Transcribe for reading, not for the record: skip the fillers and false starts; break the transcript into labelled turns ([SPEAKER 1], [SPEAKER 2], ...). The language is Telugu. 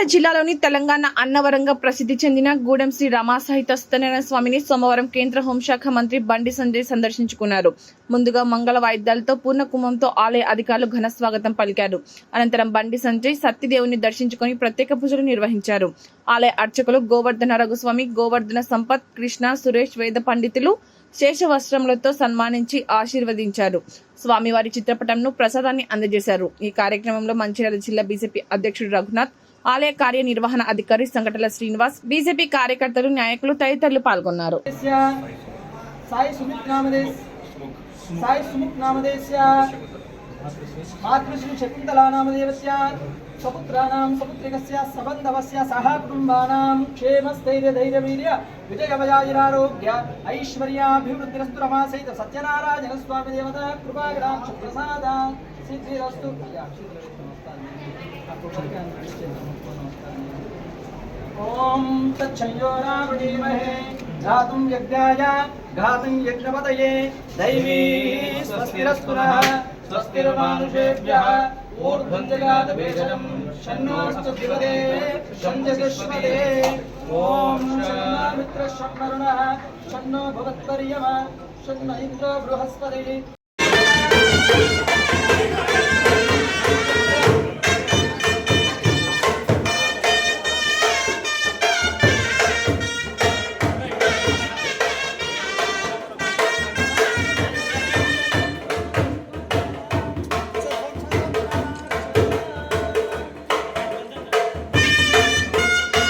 [SPEAKER 1] మంచిర్యాల జిల్లాలోని తెలంగాణ అన్నవరంగా ప్రసిద్ధి చెందిన గూడెం శ్రీ రమా సహిత సత్యనారాయణ స్వామిని సోమవారం కేంద్ర హోంశాఖ మంత్రి బండి సంజయ్ సందర్శించుకున్నారు. ముందుగా మంగళ వాయిద్యాలతో పూర్ణ కుంభంతో ఆలయ అధికారులు ఘన స్వాగతం పలికారు. అనంతరం బండి సంజయ్ సత్యదేవుని దర్శించుకుని ప్రత్యేక పూజలు నిర్వహించారు. ఆలయ అర్చకులు గోవర్ధన రఘుస్వామి, గోవర్ధన సంపత్, కృష్ణ, సురేష్ వేద పండితులు శేష వస్త్రములతో సన్మానించి ఆశీర్వదించారు. స్వామివారి చిత్రపటంను ప్రసాదాన్ని అందజేశారు. ఈ కార్యక్రమంలో మంచిర్యాల జిల్లా బీజేపీ అధ్యక్షుడు రఘునాథ్, ఆలయ కార్యనిర్వహణ అధికారి సంఘటల శ్రీనివాస్, బీజేపీ కార్యకర్తలు, నాయకులు తదితరులు పాల్గొన్నారు.
[SPEAKER 2] मातृश्री शकुन्तलानामदेवस्य सपुत्राणां सपुत्रिकस्य सबन्धवस्य सह कुटुम्बानां क्षेमस्थैर्यधैर्यवीर्य विजयवयाजिरारोग्य ऐश्वर्याभिवृद्धिरस्तु रमासहित सत्यनारायण स्वामी देवता कृपाग्राम प्रसादा सिद्धिरस्तु। ओम तच्छयो रामधीमहे घातुं यज्ञाय घातुं यज्ञपतये दैवी स्वस्तिरस्तु नः स्वस्तिर्मानुषेभ्यः ऊर्ध्वं जगादभेदनं शन्नोऽस्तु दिवदे शञ्जगश्वदे। ॐ शन्नो मित्रः शन्नो वरुणः शन्नो भवत्पर्यमा शन्नो इन्द्रो बृहस्पतिः।